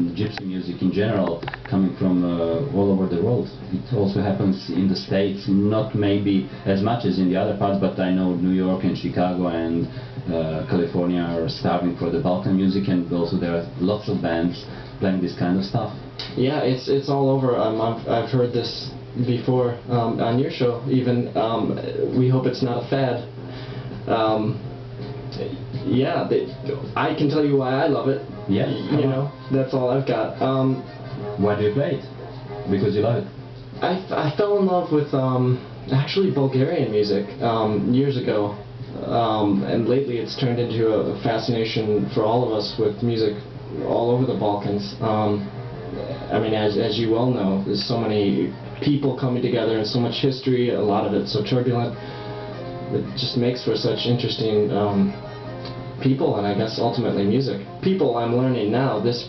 gypsy music in general, coming from all over the world. It also happens in the States, not maybe as much as in the other parts, but I know New York and Chicago and California are starving for the Balkan music, and also there are lots of bands playing this kind of stuff. Yeah, it's all over. I've heard this before on your show even. We hope it's not a fad. Yeah, I can tell you why I love it. Yeah, you know, that's all I've got. Why do you play it? Because you love it? I fell in love with actually Bulgarian music years ago, and lately it's turned into a fascination for all of us with music all over the Balkans. I mean, as you well know, there's so many people coming together and so much history, a lot of it so turbulent. It just makes for such interesting people, and I guess ultimately music. People I'm learning now, this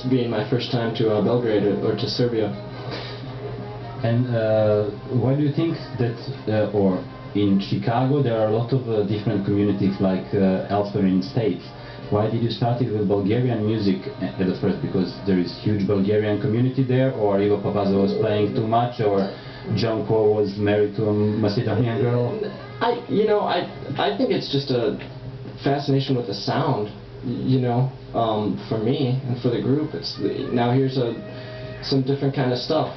being my first time to Belgrade or to Serbia. And why do you think that, or in Chicago there are a lot of different communities like elsewhere in the States? Why did you start it with Bulgarian music at the first? Because there is huge Bulgarian community there, or Ivo Papazo was playing too much, or John Cole was married to a Macedonian girl? I think it's just a fascination with the sound, you know, for me and for the group. Now here's some different kind of stuff.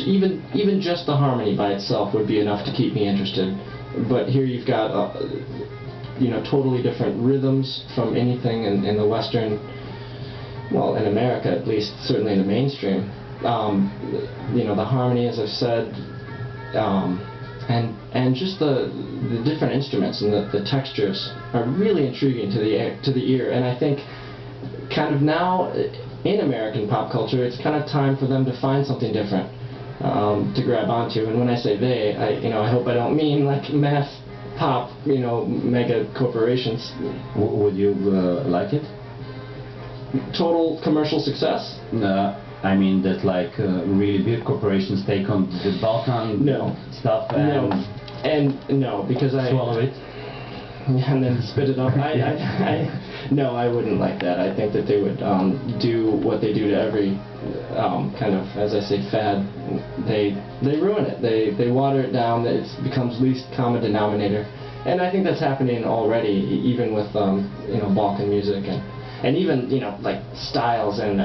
Even just the harmony by itself would be enough to keep me interested. But here you've got you know, totally different rhythms from anything in the Western, well, in America at least, certainly in the mainstream. You know, the harmony, as I've said, and just the different instruments and the textures are really intriguing to the ear. And I think kind of now in American pop culture, it's kind of time for them to find something different to grab onto. And when I say they, I hope I don't mean like mass pop, you know, mega corporations. Would you like it? Total commercial success? No. I mean that like really big corporations take on the Balkan stuff and no, because I swallow it and then spit it up. No, I wouldn't like that. I think that they would do what they do to every kind of, as I say, fad. They ruin it. They water it down. It becomes least common denominator, and I think that's happening already, even with you know, Balkan music and even, you know, like styles and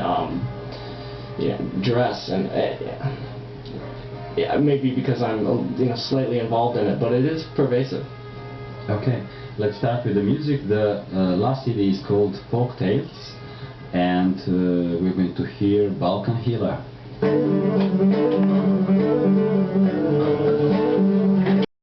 dress and yeah, maybe because I'm, you know, slightly involved in it, but it is pervasive. Okay, let's start with the music. The last CD is called Folk Tales, and we're going to hear Balkan Healer.